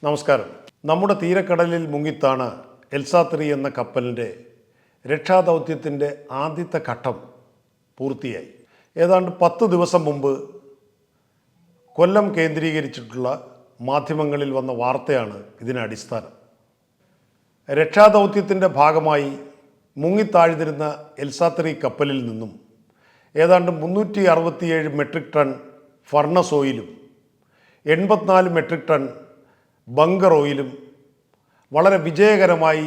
നമസ്കാരം. നമ്മുടെ തീരക്കടലിൽ മുങ്ങിത്താണ് എൽസ-3 എന്ന കപ്പലിൻ്റെ രക്ഷാദൗത്യത്തിൻ്റെ ആദ്യത്തെ ഘട്ടം പൂർത്തിയായി. ഏതാണ്ട് 10 ദിവസം മുമ്പ് കൊല്ലം കേന്ദ്രീകരിച്ചിട്ടുള്ള മാധ്യമങ്ങളിൽ വന്ന വാർത്തയാണ് ഇതിന് അടിസ്ഥാനം. രക്ഷാദൗത്യത്തിൻ്റെ ഭാഗമായി മുങ്ങിത്താഴ്ന്നിരുന്ന എൽസ-3 കപ്പലിൽ നിന്നും ഏതാണ്ട് 367 മെട്രിക് ടൺ ഫർണസ് ഓയിലും 84 മെട്രിക് ടൺ ബങ്കർ ഓയിലും വളരെ വിജയകരമായി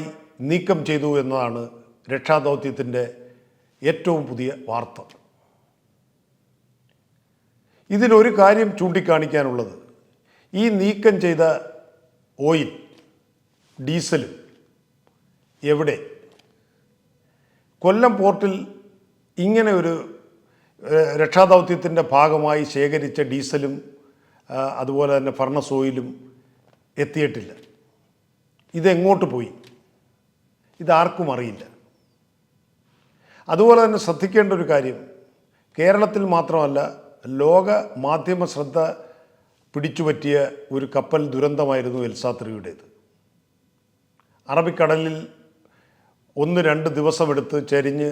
നീക്കം ചെയ്തു എന്നതാണ് രക്ഷാദൗത്യത്തിൻ്റെ ഏറ്റവും പുതിയ വാർത്ത. ഇതിലൊരു കാര്യം ചൂണ്ടിക്കാണിക്കാനുള്ളത്, ഈ നീക്കം ചെയ്ത ഓയിൽ, ഡീസലും എവിടെ? കൊല്ലം പോർട്ടിൽ ഇങ്ങനെ ഒരു രക്ഷാദൗത്യത്തിൻ്റെ ഭാഗമായി ശേഖരിച്ച ഡീസലും അതുപോലെ തന്നെ ഫർണസ് ഓയിലും എത്തിയിട്ടില്ല. ഇതെങ്ങോട്ട് പോയി? ഇതാർക്കും അറിയില്ല. അതുപോലെ തന്നെ ശ്രദ്ധിക്കേണ്ട ഒരു കാര്യം, കേരളത്തിൽ മാത്രമല്ല ലോക മാധ്യമ ശ്രദ്ധ പിടിച്ചുപറ്റിയ ഒരു കപ്പൽ ദുരന്തമായിരുന്നു എൽസ-3യുടേത്. അറബിക്കടലിൽ 1-2 ദിവസമെടുത്ത് ചരിഞ്ഞ്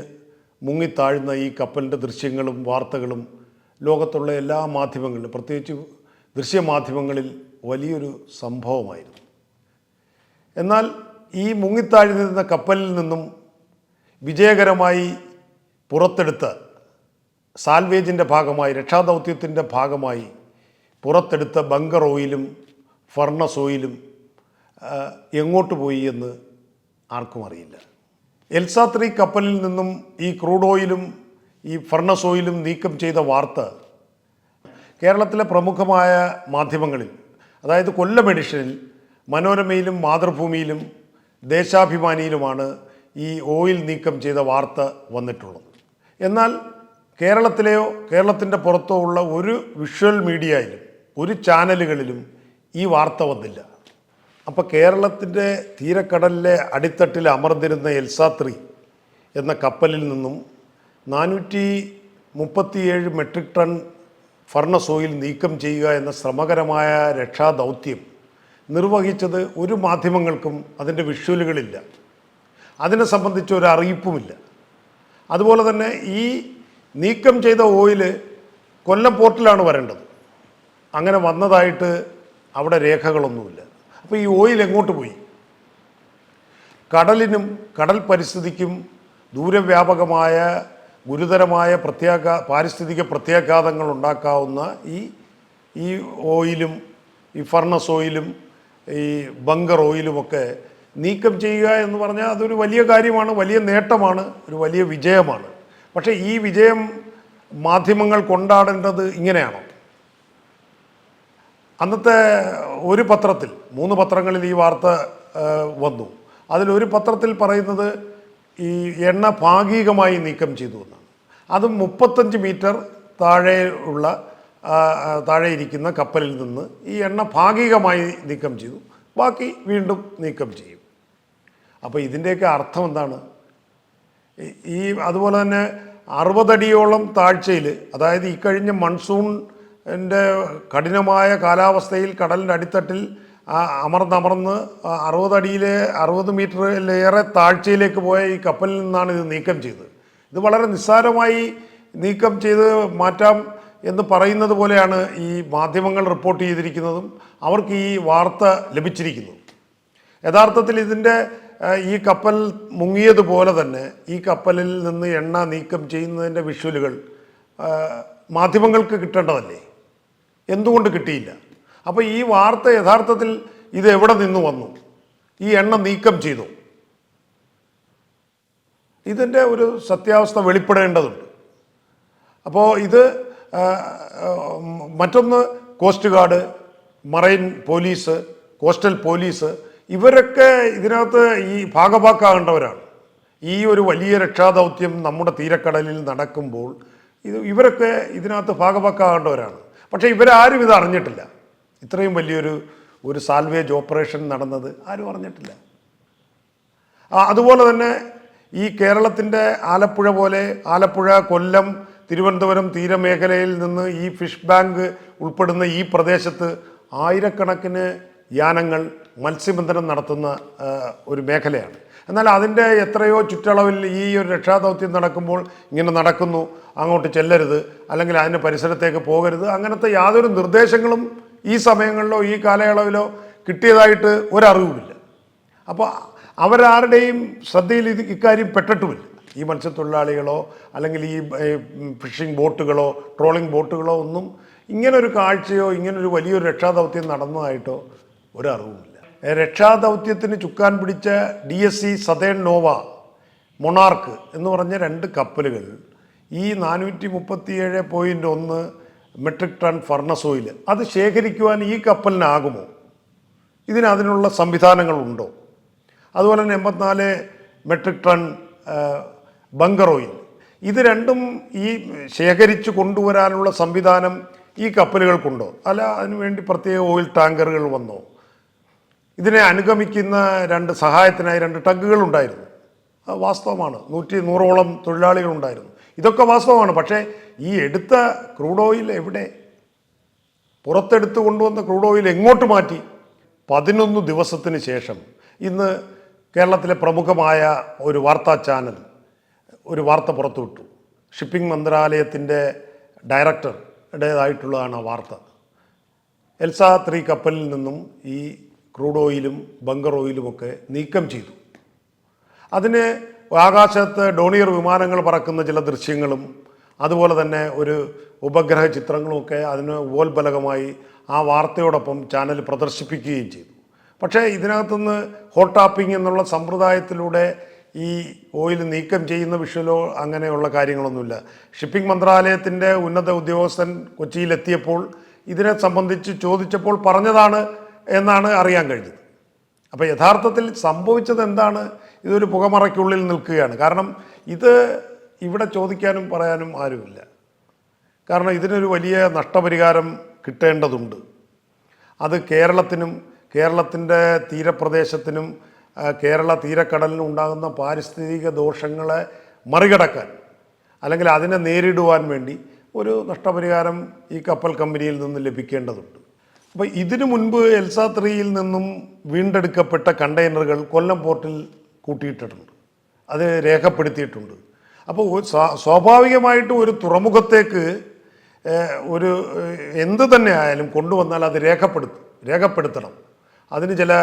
മുങ്ങിത്താഴുന്ന ഈ കപ്പലിൻ്റെ ദൃശ്യങ്ങളും വാർത്തകളും ലോകത്തുള്ള എല്ലാ മാധ്യമങ്ങളിലും, പ്രത്യേകിച്ച് ദൃശ്യമാധ്യമങ്ങളിൽ വലിയൊരു സംഭവമായിരുന്നു. എന്നാൽ ഈ മുങ്ങിത്താഴ്ന്നിരുന്ന കപ്പലിൽ നിന്നും വിജയകരമായി പുറത്തെടുത്ത സാൽവേജിൻ്റെ ഭാഗമായി, രക്ഷാദൗത്യത്തിൻ്റെ ഭാഗമായി പുറത്തെടുത്ത ബങ്കർ ഓയിലും ഫർണസ് ഓയിലും എങ്ങോട്ട് പോയി എന്ന് ആർക്കും അറിയില്ല. എൽസ-3 കപ്പലിൽ നിന്നും ഈ ക്രൂഡ് ഓയിലും ഈ ഫർണസ് ഓയിലും നീക്കം ചെയ്ത വാർത്ത കേരളത്തിലെ പ്രമുഖമായ മാധ്യമങ്ങളിൽ, അതായത് കൊല്ലം എഡിഷനിൽ, മനോരമയിലും മാതൃഭൂമിയിലും ദേശാഭിമാനിയിലുമാണ് ഈ ഓയിൽ നീക്കം ചെയ്ത വാർത്ത വന്നിട്ടുള്ളത്. എന്നാൽ കേരളത്തിലെയോ കേരളത്തിൻ്റെ പുറത്തോ ഉള്ള ഒരു വിഷ്വൽ മീഡിയയിലും ഒരു ചാനലുകളിലും ഈ വാർത്ത വന്നില്ല. അപ്പോൾ കേരളത്തിൻ്റെ തീരക്കടലിലെ അടിത്തട്ടിൽ അമർന്നിരുന്ന എൽസ-3 എന്ന കപ്പലിൽ നിന്നും 437 മെട്രിക് ടൺ ഫർണസ് ഓയിൽ നീക്കം ചെയ്യുക എന്ന ശ്രമകരമായ രക്ഷാദൗത്യം നിർവഹിച്ചത് ഒരു മാധ്യമങ്ങൾക്കും അതിൻ്റെ വിഷ്വലുകളില്ല. അതിനെ സംബന്ധിച്ച് ഒരു അറിയിപ്പുമില്ല. അതുപോലെ തന്നെ ഈ നീക്കം ചെയ്ത ഓയിൽ കൊല്ലം പോർട്ടിലാണ് വരേണ്ടത്. അങ്ങനെ വന്നതായിട്ട് അവിടെ രേഖകളൊന്നുമില്ല. അപ്പോൾ ഈ ഓയിൽ എങ്ങോട്ട് പോയി? കടലിനും കടൽ പരിസ്ഥിതിക്കും ദൂരവ്യാപകമായ ഗുരുതരമായ പാരിസ്ഥിതിക പ്രത്യാഘാതങ്ങൾ ഉണ്ടാക്കാവുന്ന ഈ ഓയിലും ഈ ഫർണസ് ഓയിലും ഈ ബങ്കർ ഓയിലുമൊക്കെ നീക്കം ചെയ്യുക എന്ന് പറഞ്ഞാൽ അതൊരു വലിയ കാര്യമാണ്, വലിയ നേട്ടമാണ്, ഒരു വലിയ വിജയമാണ്. പക്ഷേ ഈ വിജയം മാധ്യമങ്ങൾ കൊണ്ടാടേണ്ടത് ഇങ്ങനെയാണോ? അന്നത്തെ ഒരു പത്രത്തിൽ, 3 പത്രങ്ങളിൽ ഈ വാർത്ത വന്നു. അതിലൊരു പത്രത്തിൽ പറയുന്നത് ഈ എണ്ണ ഭാഗികമായി നീക്കം ചെയ്തു എന്നാണ്. അതും 35 മീറ്റർ താഴെ ഇരിക്കുന്ന കപ്പലിൽ നിന്ന് ഈ എണ്ണ ഭാഗികമായി നീക്കം ചെയ്തു, ബാക്കി വീണ്ടും നീക്കം ചെയ്യും. അപ്പോൾ ഇതിൻ്റെയൊക്കെ അർത്ഥം എന്താണ്? അതുപോലെ തന്നെ 60 അടിയോളം താഴ്ചയിൽ, അതായത് ഈ കഴിഞ്ഞ മൺസൂണിൻ്റെ കഠിനമായ കാലാവസ്ഥയിൽ കടലിൻ്റെ അടിത്തട്ടിൽ അമർന്ന് 60 മീറ്ററിലേറെ താഴ്ചയിലേക്ക് പോയ ഈ കപ്പലിൽ നിന്നാണ് ഇത് നീക്കം ചെയ്തത്. ഇത് വളരെ നിസ്സാരമായി നീക്കം ചെയ്ത് മാറ്റാം എന്ന് പറയുന്നത് പോലെയാണ് ഈ മാധ്യമങ്ങൾ റിപ്പോർട്ട് ചെയ്തിരിക്കുന്നതും അവർക്ക് ഈ വാർത്ത ലഭിച്ചിരിക്കുന്നതും. യഥാർത്ഥത്തിൽ ഈ കപ്പൽ മുങ്ങിയതുപോലെ തന്നെ ഈ കപ്പലിൽ നിന്ന് എണ്ണ നീക്കം ചെയ്യുന്നതിൻ്റെ വിഷ്വലുകൾ മാധ്യമങ്ങൾക്ക് കിട്ടേണ്ടതല്ലേ? എന്തുകൊണ്ട് കിട്ടിയില്ല? അപ്പോൾ ഈ വാർത്ത യഥാർത്ഥത്തിൽ ഇത് എവിടെ നിന്ന് വന്നു? ഈ എണ്ണ നീക്കം ചെയ്തു? ഇതിൻ്റെ ഒരു സത്യാവസ്ഥ വെളിപ്പെടേണ്ടതുണ്ട്. അപ്പോൾ ഇത് മറ്റൊന്ന്, coast guard, marine police, coastal police, ഇവരൊക്കെ ഇതിനകത്ത് ഈ ഭാഗഭാക്കാകേണ്ടവരാണ്. ഈ ഒരു വലിയ രക്ഷാദൗത്യം നമ്മുടെ തീരക്കടലിൽ നടക്കുമ്പോൾ ഇവരൊക്കെ ഇതിനകത്ത് ഭാഗഭാക്കാകേണ്ടവരാണ്. പക്ഷേ ഇവരാരും ഇത് അറിഞ്ഞിട്ടില്ല. ഇത്രയും വലിയൊരു സാൽവേജ് ഓപ്പറേഷൻ നടന്നത് ആരും അറിഞ്ഞിട്ടില്ല. അതുപോലെ തന്നെ ഈ കേരളത്തിൻ്റെ ആലപ്പുഴ, കൊല്ലം, തിരുവനന്തപുരം തീരമേഖലയിൽ നിന്ന് ഈ ഫിഷ് ബാങ്ക് ഉൾപ്പെടുന്ന ഈ പ്രദേശത്ത് ആയിരക്കണക്കിന് യാനങ്ങൾ മത്സ്യബന്ധനം നടത്തുന്ന ഒരു മേഖലയാണ്. എന്നാൽ അതിൻ്റെ എത്രയോ ചുറ്റളവിൽ ഈ ഒരു രക്ഷാദൗത്യം നടക്കുമ്പോൾ ഇങ്ങനെ നടക്കുന്നു, അങ്ങോട്ട് ചെല്ലരുത്, അല്ലെങ്കിൽ അതിൻ്റെ പരിസരത്തേക്ക് പോകരുത്, അങ്ങനത്തെ യാതൊരു നിർദ്ദേശങ്ങളും ഈ സമയങ്ങളിലോ ഈ കാലയളവിലോ കിട്ടിയതായിട്ട് ഒരറിവുമില്ല. അപ്പോൾ അവരാരുടെയും ശ്രദ്ധയിൽ ഇക്കാര്യം പെട്ടിട്ടുമില്ല. ഈ മത്സ്യത്തൊഴിലാളികളോ അല്ലെങ്കിൽ ഈ ഫിഷിംഗ് ബോട്ടുകളോ ട്രോളിംഗ് ബോട്ടുകളോ ഒന്നും ഇങ്ങനൊരു കാഴ്ചയോ ഇങ്ങനൊരു വലിയൊരു രക്ഷാദൗത്യം നടന്നതായിട്ടോ ഒരറിവുമില്ല. രക്ഷാദൗത്യത്തിന് ചുക്കാൻ പിടിച്ച DSC സതേൺ നോവ, മൊണാർക്ക് എന്ന് പറഞ്ഞ 2 കപ്പലുകൾ ഈ 437.1 മെട്രിക് ടൺ ഫർണസ് ഓയിൽ അത് ശേഖരിക്കുവാൻ ഈ കപ്പലിനാകുമോ? അതിനുള്ള സംവിധാനങ്ങളുണ്ടോ? അതുപോലെ തന്നെ 84 മെട്രിക് ടൺ ബങ്കർ ഓയിൽ, ഇത് രണ്ടും ഈ ശേഖരിച്ച് കൊണ്ടുവരാനുള്ള സംവിധാനം ഈ കപ്പലുകൾക്കുണ്ടോ? അല്ല അതിനുവേണ്ടി പ്രത്യേക ഓയിൽ ടാങ്കറുകൾ വന്നോ? ഇതിനെ അനുഗമിക്കുന്ന സഹായത്തിനായി 2 ടഗ്ഗുകൾ ഉണ്ടായിരുന്നു. അത് വാസ്തവമാണ്. 100ഓളം തൊഴിലാളികളുണ്ടായിരുന്നു. ഇതൊക്കെ വാസ്തവമാണ്. പക്ഷേ ഈ എടുത്ത ക്രൂഡ് ഓയിൽ എവിടെ? പുറത്തെടുത്ത് കൊണ്ടുവന്ന ക്രൂഡ് ഓയിൽ എങ്ങോട്ട് മാറ്റി? 11 ദിവസത്തിന് ശേഷം ഇന്ന് കേരളത്തിലെ പ്രമുഖമായ ഒരു വാർത്താ ചാനൽ ഒരു വാർത്ത പുറത്തുവിട്ടു. ഷിപ്പിംഗ് മന്ത്രാലയത്തിൻ്റെ ഡയറക്ടറുടേതായിട്ടുള്ളതാണ് ആ വാർത്ത. എൽസ 3 കപ്പലിൽ നിന്നും ഈ ക്രൂഡ് ഓയിലും ബങ്കർ ഓയിലുമൊക്കെ നീക്കം ചെയ്തു. അതിന് ആകാശത്ത് ഡോണിയർ വിമാനങ്ങൾ പറക്കുന്ന ചില ദൃശ്യങ്ങളും അതുപോലെ തന്നെ ഒരു ഉപഗ്രഹ ചിത്രങ്ങളുമൊക്കെ അതിന് ഉപോത്ബലകമായി ആ വാർത്തയോടൊപ്പം ചാനൽ പ്രദർശിപ്പിക്കുകയും ചെയ്തു. പക്ഷേ ഇതിനകത്തുനിന്ന് ഹോട്ട് ടാപ്പിംഗ് എന്നുള്ള സമ്പ്രദായത്തിലൂടെ ഈ ഓയിൽ നീക്കം ചെയ്യുന്ന വിഷ്വലോ അങ്ങനെയുള്ള കാര്യങ്ങളൊന്നുമില്ല. ഷിപ്പിംഗ് മന്ത്രാലയത്തിൻ്റെ ഉന്നത ഉദ്യോഗസ്ഥൻ കൊച്ചിയിലെത്തിയപ്പോൾ ഇതിനെ സംബന്ധിച്ച് ചോദിച്ചപ്പോൾ പറഞ്ഞതാണ് എന്നാണ് അറിയാൻ കഴിഞ്ഞത്. അപ്പോൾ യഥാർത്ഥത്തിൽ സംഭവിച്ചത് എന്താണ്? ഇതൊരു പുകമറയ്ക്കുള്ളിൽ നിൽക്കുകയാണ്. കാരണം ഇത് ഇവിടെ ചോദിക്കാനും പറയാനും ആരുമില്ല. കാരണം ഇതിനൊരു വലിയ നഷ്ടപരിഹാരം കിട്ടേണ്ടതുണ്ട്. അത് കേരളത്തിനും കേരളത്തിൻ്റെ തീരപ്രദേശത്തിനും കേരള തീരക്കടലിനും ഉണ്ടാകുന്ന പാരിസ്ഥിതിക ദോഷങ്ങളെ മറികടക്കാൻ അല്ലെങ്കിൽ അതിനെ നേരിടുവാൻ വേണ്ടി ഒരു നഷ്ടപരിഹാരം ഈ കപ്പൽ കമ്പനിയിൽ നിന്ന് ലഭിക്കേണ്ടതുണ്ട്. അപ്പോൾ ഇതിനു മുൻപ് എൽസ 3യിൽ നിന്നും വീണ്ടെടുക്കപ്പെട്ട കണ്ടെയ്നറുകൾ കൊല്ലം പോർട്ടിൽ കൂട്ടിയിട്ടിട്ടുണ്ട്. അത് രേഖപ്പെടുത്തിയിട്ടുണ്ട്. അപ്പോൾ സ്വാഭാവികമായിട്ടും ഒരു തുറമുഖത്തേക്ക് ഒരു എന്ത് തന്നെ ആയാലും കൊണ്ടുവന്നാൽ അത് രേഖപ്പെടുത്തണം. അതിന് ചില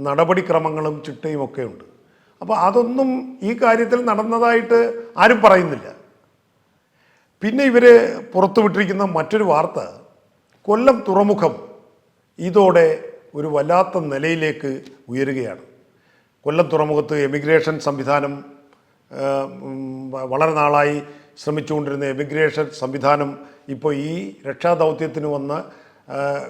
നടപടിക്രമങ്ങളും ചിട്ടയും ഒക്കെ ഉണ്ട്. അപ്പോൾ അതൊന്നും ഈ കാര്യത്തിൽ നടന്നതായിട്ട് ആരും പറയുന്നില്ല. പിന്നെ ഇവർ പുറത്തുവിട്ടിരിക്കുന്ന മറ്റൊരു വാർത്ത, കൊല്ലം തുറമുഖം ഇതോടെ ഒരു വല്ലാത്ത നിലയിലേക്ക് ഉയരുകയാണ്. കൊല്ലം തുറമുഖത്ത് എമിഗ്രേഷൻ സംവിധാനം വളരെ നാളായി ശ്രമിച്ചുകൊണ്ടിരുന്ന എമിഗ്രേഷൻ സംവിധാനം ഇപ്പോൾ ഈ രക്ഷാദൗത്യത്തിന് വന്ന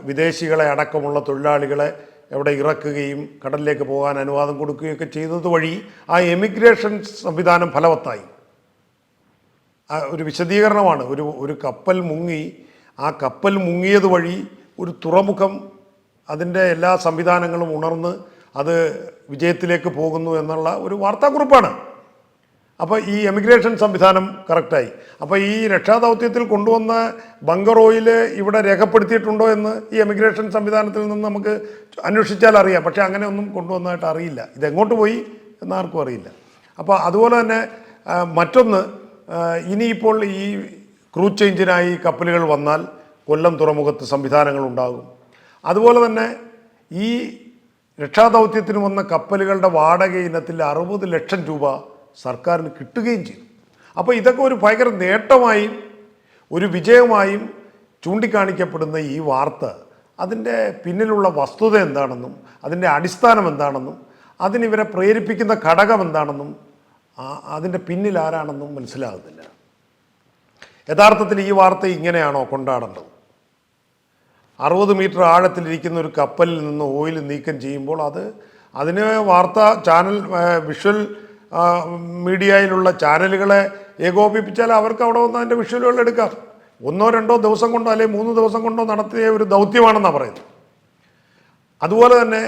വിദേശികളെ അടക്കമുള്ള തൊഴിലാളികളെ എവിടെ ഇറക്കുകയും കടലിലേക്ക് പോകാൻ അനുവാദം കൊടുക്കുകയൊക്കെ ചെയ്തത് വഴി ആ എമിഗ്രേഷൻ സംവിധാനം ഫലവത്തായി. ഒരു വിശദീകരണമാണ്. ഒരു കപ്പൽ മുങ്ങി, ആ കപ്പൽ മുങ്ങിയത് വഴി ഒരു തുറമുഖം അതിൻ്റെ എല്ലാ സംവിധാനങ്ങളും ഉണർന്ന് അത് വിജയത്തിലേക്ക് പോകുന്നു എന്നുള്ള ഒരു വാർത്താക്കുറിപ്പാണ്. അപ്പോൾ ഈ എമിഗ്രേഷൻ സംവിധാനം കറക്റ്റായി. അപ്പോൾ ഈ രക്ഷാദൗത്യത്തിൽ കൊണ്ടുവന്ന ബങ്കർ ഓയിൽ ഇവിടെ രേഖപ്പെടുത്തിയിട്ടുണ്ടോ എന്ന് ഈ എമിഗ്രേഷൻ സംവിധാനത്തിൽ നിന്ന് നമുക്ക് അന്വേഷിച്ചാൽ അറിയാം. പക്ഷേ അങ്ങനെ ഒന്നും കൊണ്ടുവന്നതായിട്ട് അറിയില്ല. ഇതെങ്ങോട്ട് പോയി എന്നാർക്കും അറിയില്ല. അപ്പോൾ അതുപോലെ തന്നെ മറ്റൊന്ന്, ഇനിയിപ്പോൾ ഈ ക്രൂസ് ചേഞ്ചിനായി കപ്പലുകൾ വന്നാൽ കൊല്ലം തുറമുഖത്ത് സംവിധാനങ്ങൾ ഉണ്ടാകും. അതുപോലെ തന്നെ ഈ രക്ഷാദൗത്യത്തിന് വന്ന കപ്പലുകളുടെ വാടക ഇനത്തിൽ 60 ലക്ഷം രൂപ സർക്കാരിന് കിട്ടുകയും ചെയ്തു. അപ്പോൾ ഇതൊക്കെ ഒരു ഭയങ്കര നേട്ടമായും ഒരു വിജയമായും ചൂണ്ടിക്കാണിക്കപ്പെടുന്ന ഈ വാർത്ത അതിൻ്റെ പിന്നിലുള്ള വസ്തുത എന്താണെന്നും അതിൻ്റെ അടിസ്ഥാനം എന്താണെന്നും അതിനിവരെ പ്രേരിപ്പിക്കുന്ന ഘടകം എന്താണെന്നും അതിൻ്റെ പിന്നിൽ ആരാണെന്നും മനസ്സിലാകുന്നില്ല. യഥാർത്ഥത്തിൽ ഈ വാർത്ത ഇങ്ങനെയാണോ കൊണ്ടാടേണ്ടത്? 60 മീറ്റർ ആഴത്തിലിരിക്കുന്ന ഒരു കപ്പലിൽ നിന്ന് ഓയിൽ നീക്കം ചെയ്യുമ്പോൾ അതിന് വാർത്താ ചാനൽ വിഷ്വൽ മീഡിയയിലുള്ള ചാനലുകളെ ഏകോപിപ്പിച്ചാൽ അവർക്ക് അവിടെ വന്ന് അതിൻ്റെ വിഷ്വലുകൾ എടുക്കാം. 1-2 ദിവസം കൊണ്ടോ അല്ലെങ്കിൽ 3 ദിവസം കൊണ്ടോ നടത്തിയ ഒരു ദൗത്യമാണെന്നാണ് പറയുന്നത്. അതുപോലെ തന്നെ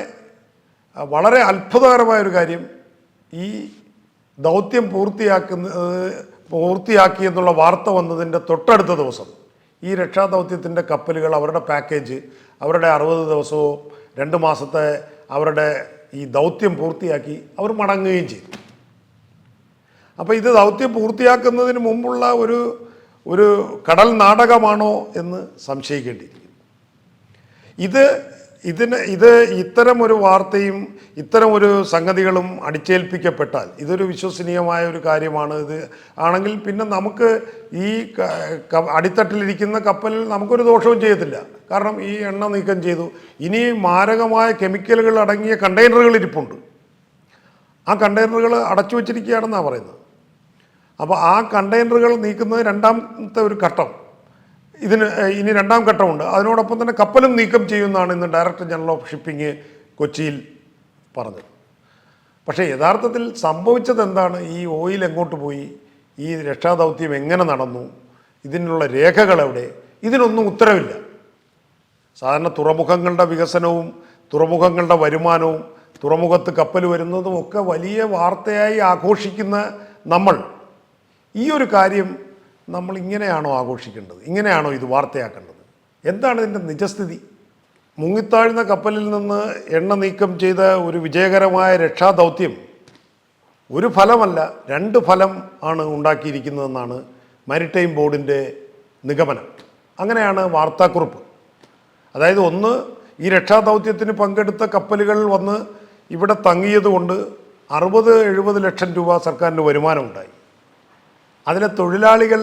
വളരെ അത്ഭുതകരമായൊരു കാര്യം, ഈ ദൗത്യം പൂർത്തിയാക്കി എന്നുള്ള വാർത്ത വന്നതിൻ്റെ തൊട്ടടുത്ത ദിവസം ഈ രക്ഷാദൗത്യത്തിൻ്റെ കപ്പലുകൾ അവരുടെ പാക്കേജ് അവരുടെ 60 ദിവസവും 2 മാസത്തെ അവരുടെ ഈ ദൗത്യം പൂർത്തിയാക്കി അവർ മടങ്ങുകയും ചെയ്തു. അപ്പോൾ ഇത് ദൗത്യം പൂർത്തിയാക്കുന്നതിന് മുമ്പുള്ള ഒരു കടൽ നാടകമാണോ എന്ന് സംശയിക്കേണ്ടിയിരിക്കുന്നു. ഇത് ഇത്തരം ഒരു വാർത്തയും ഇത്തരം ഒരു സംഗതികളും അടിച്ചേൽപ്പിക്കപ്പെട്ടാൽ ഇതൊരു വിശ്വസനീയമായ ഒരു കാര്യമാണ്. ഇത് ആണെങ്കിൽ പിന്നെ നമുക്ക് ഈ അടിത്തട്ടിലിരിക്കുന്ന കപ്പലിൽ നമുക്കൊരു ദോഷവും ചെയ്യത്തില്ല. കാരണം ഈ എണ്ണ നീക്കം ചെയ്തു. ഇനി മാരകമായ കെമിക്കലുകൾ അടങ്ങിയ കണ്ടെയ്നറുകൾ ഇരിപ്പുണ്ട്. ആ കണ്ടെയ്നറുകൾ അടച്ചു വച്ചിരിക്കുകയാണെന്നാണ് പറയുന്നത്. അപ്പോൾ ആ കണ്ടെയ്നറുകൾ നീക്കുന്നത് രണ്ടാമത്തെ ഒരു ഘട്ടം. ഇനി രണ്ടാം ഘട്ടമുണ്ട്. അതിനോടൊപ്പം തന്നെ കപ്പലും നീക്കം ചെയ്യുമെന്നാണ് ഇന്ന് ഡയറക്ടർ ജനറൽ ഓഫ് ഷിപ്പിംഗ് കൊച്ചിയിൽ പറഞ്ഞത്. പക്ഷേ യഥാർത്ഥത്തിൽ സംഭവിച്ചത് എന്താണ്? ഈ ഓയിൽ എങ്ങോട്ട് പോയി? ഈ രക്ഷാദൗത്യം എങ്ങനെ നടന്നു? ഇതിനുള്ള രേഖകൾ എവിടെ? ഇതിനൊന്നും ഉത്തരവില്ല. സാധാരണ തുറമുഖങ്ങളുടെ വികസനവും തുറമുഖങ്ങളുടെ വരുമാനവും തുറമുഖത്ത് കപ്പൽ വരുന്നതും ഒക്കെ വലിയ വാർത്തയായി ആഘോഷിക്കുന്ന നമ്മൾ ഈ ഒരു കാര്യം നമ്മൾ ഇങ്ങനെയാണോ ആഘോഷിക്കേണ്ടത്? ഇങ്ങനെയാണോ ഇത് വാർത്തയാക്കേണ്ടത്? എന്താണ് ഇതിൻ്റെ നിജസ്ഥിതി? മുങ്ങിത്താഴ്ന്ന കപ്പലിൽ നിന്ന് എണ്ണ നീക്കം ചെയ്ത ഒരു വിജയകരമായ രക്ഷാദൗത്യം ഒരു ഫലമല്ല, 2 ഫലം ആണ് ഉണ്ടാക്കിയിരിക്കുന്നതെന്നാണ് മാരിടൈം ബോർഡിൻ്റെ നിഗമനം. അങ്ങനെയാണ് വാർത്താക്കുറിപ്പ്. അതായത് ഒന്ന്, ഈ രക്ഷാദൗത്യത്തിന് പങ്കെടുത്ത കപ്പലുകൾ വന്ന് ഇവിടെ തങ്ങിയതുകൊണ്ട് 60-70 ലക്ഷം രൂപ സർക്കാരിന് വരുമാനമുണ്ടായി. അതിലെ തൊഴിലാളികൾ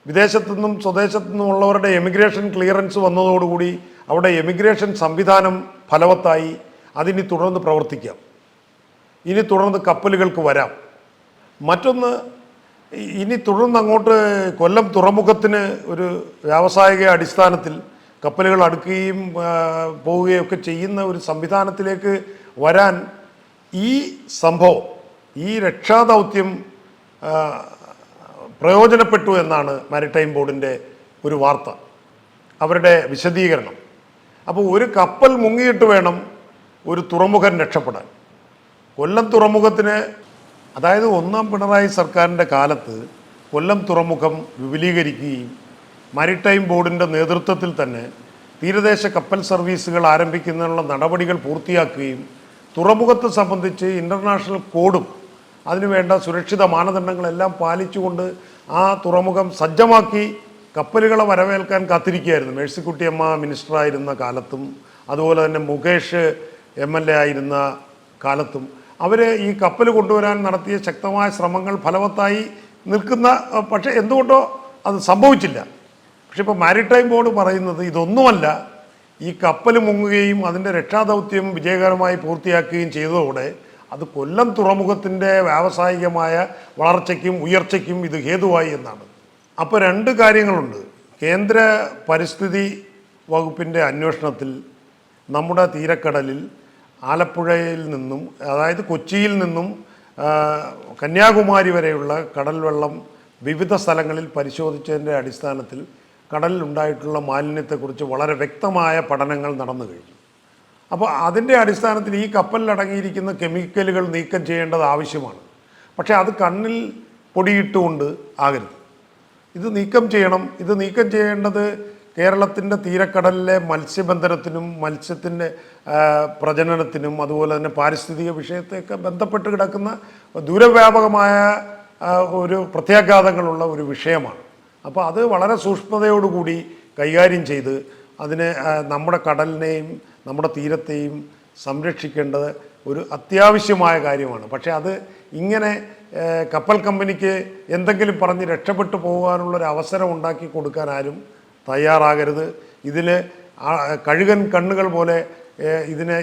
വിദേശത്തു നിന്നും സ്വദേശത്തു നിന്നുമുള്ളവരുടെ എമിഗ്രേഷൻ ക്ലിയറൻസ് വന്നതോടുകൂടി അവിടെ എമിഗ്രേഷൻ സംവിധാനം ഫലവത്തായി. അതിനി തുടർന്ന് പ്രവർത്തിക്കാം. ഇനി തുടർന്ന് കപ്പലുകൾക്ക് വരാം. മറ്റൊന്ന്, ഇനി തുടർന്ന് അങ്ങോട്ട് കൊല്ലം തുറമുഖത്തിന് ഒരു വ്യാവസായിക അടിസ്ഥാനത്തിൽ കപ്പലുകൾ അടുക്കുകയും പോവുകയും ഒക്കെ ചെയ്യുന്ന ഒരു സംവിധാനത്തിലേക്ക് വരാൻ ഈ സംഭവം, ഈ രക്ഷാദൗത്യം പ്രയോജനപ്പെട്ടു എന്നാണ് മാരിടൈം ബോർഡിൻ്റെ ഒരു വാർത്ത, അവരുടെ വിശദീകരണം. അപ്പോൾ ഒരു കപ്പൽ മുങ്ങിയിട്ട് വേണം ഒരു തുറമുഖം രക്ഷപ്പെടാൻ. കൊല്ലം തുറമുഖത്തിന്, അതായത് 1ാം പിണറായി സർക്കാരിൻ്റെ കാലത്ത് കൊല്ലം തുറമുഖം വിപുലീകരിക്കുകയും മാരിടൈം ബോർഡിൻ്റെ നേതൃത്വത്തിൽ തന്നെ തീരദേശ കപ്പൽ സർവീസുകൾ ആരംഭിക്കുന്നതിനുള്ള നടപടികൾ പൂർത്തിയാക്കുകയും തുറമുഖത്തെ സംബന്ധിച്ച് ഇൻ്റർനാഷണൽ കോഡും അതിനുവേണ്ട സുരക്ഷിത മാനദണ്ഡങ്ങളെല്ലാം പാലിച്ചുകൊണ്ട് ആ തുറമുഖം സജ്ജമാക്കി കപ്പലുകളെ വരവേൽക്കാൻ കാത്തിരിക്കുകയായിരുന്നു. മേഴ്സിക്കുട്ടിയമ്മ മിനിസ്റ്ററായിരുന്ന കാലത്തും അതുപോലെ തന്നെ മുകേഷ് MLA ആയിരുന്ന കാലത്തും അവർ ഈ കപ്പൽ കൊണ്ടുവരാൻ നടത്തിയ ശക്തമായ ശ്രമങ്ങൾ ഫലവത്തായി നിൽക്കുന്ന, പക്ഷേ എന്തുകൊണ്ടോ അത് സംഭവിച്ചില്ല. പക്ഷെ ഇപ്പോൾ മാരിടൈം ബോർഡ് പറയുന്നത് ഇതൊന്നുമല്ല, ഈ കപ്പൽ മുങ്ങുകയും അതിൻ്റെ രക്ഷാദൗത്യം വിജയകരമായി പൂർത്തിയാക്കുകയും ചെയ്തതോടെ അത് കൊല്ലം തുറമുഖത്തിൻ്റെ വ്യാവസായികമായ വളർച്ചയ്ക്കും ഉയർച്ചയ്ക്കും ഇത് ഹേതുവായി എന്നാണ്. അപ്പോൾ 2 കാര്യങ്ങളുണ്ട്. കേന്ദ്ര പരിസ്ഥിതി വകുപ്പിൻ്റെ അന്വേഷണത്തിൽ നമ്മുടെ തീരക്കടലിൽ ആലപ്പുഴയിൽ നിന്നും, അതായത് കൊച്ചിയിൽ നിന്നും കന്യാകുമാരി വരെയുള്ള കടൽ വെള്ളം വിവിധ സ്ഥലങ്ങളിൽ പരിശോധിച്ചതിൻ്റെ അടിസ്ഥാനത്തിൽ കടലിലുണ്ടായിട്ടുള്ള മാലിന്യത്തെക്കുറിച്ച് വളരെ വ്യക്തമായ പഠനങ്ങൾ നടന്നു കഴിഞ്ഞു. അപ്പോൾ അതിൻ്റെ അടിസ്ഥാനത്തിൽ ഈ കപ്പലിലടങ്ങിയിരിക്കുന്ന കെമിക്കലുകൾ നീക്കം ചെയ്യേണ്ടത് ആവശ്യമാണ്. പക്ഷേ അത് കണ്ണിൽ പൊടിയിട്ടുകൊണ്ട് ആകരുത്. ഇത് നീക്കം ചെയ്യണം. ഇത് നീക്കം ചെയ്യേണ്ടത് കേരളത്തിൻ്റെ തീരക്കടലിലെ മത്സ്യബന്ധനത്തിനും മത്സ്യത്തിൻ്റെ പ്രജനനത്തിനും അതുപോലെ തന്നെ പാരിസ്ഥിതിക വിഷയത്തെയൊക്കെ ബന്ധപ്പെട്ട് കിടക്കുന്ന ദൂരവ്യാപകമായ ഒരു പ്രത്യാഘാതങ്ങളുള്ള ഒരു വിഷയമാണ്. അപ്പോൾ അത് വളരെ സൂക്ഷ്മതയോടുകൂടി കൈകാര്യം ചെയ്ത് അതിനെ നമ്മുടെ കടലിനെയും നമ്മുടെ തീരത്തെയും സംരക്ഷിക്കേണ്ടത് ഒരു അത്യാവശ്യമായ കാര്യമാണ്. പക്ഷേ അത് ഇങ്ങനെ കപ്പൽ കമ്പനിക്ക് എന്തെങ്കിലും പറഞ്ഞ് രക്ഷപ്പെട്ടു പോകാനുള്ളൊരു അവസരം ഉണ്ടാക്കി കൊടുക്കാൻ ആരും തയ്യാറാകരുത്. ഇതിൽ കഴുകൻ കണ്ണുകൾ പോലെ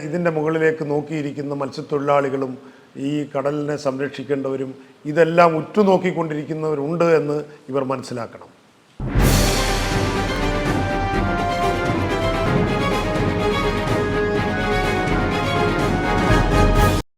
ഇതിൻ്റെ മുകളിലേക്ക് നോക്കിയിരിക്കുന്ന മത്സ്യത്തൊഴിലാളികളും ഈ കടലിനെ സംരക്ഷിക്കേണ്ടവരും ഇതെല്ലാം ഉറ്റുനോക്കിക്കൊണ്ടിരിക്കുന്നവരുണ്ട് എന്ന് ഇവർ മനസ്സിലാക്കണം.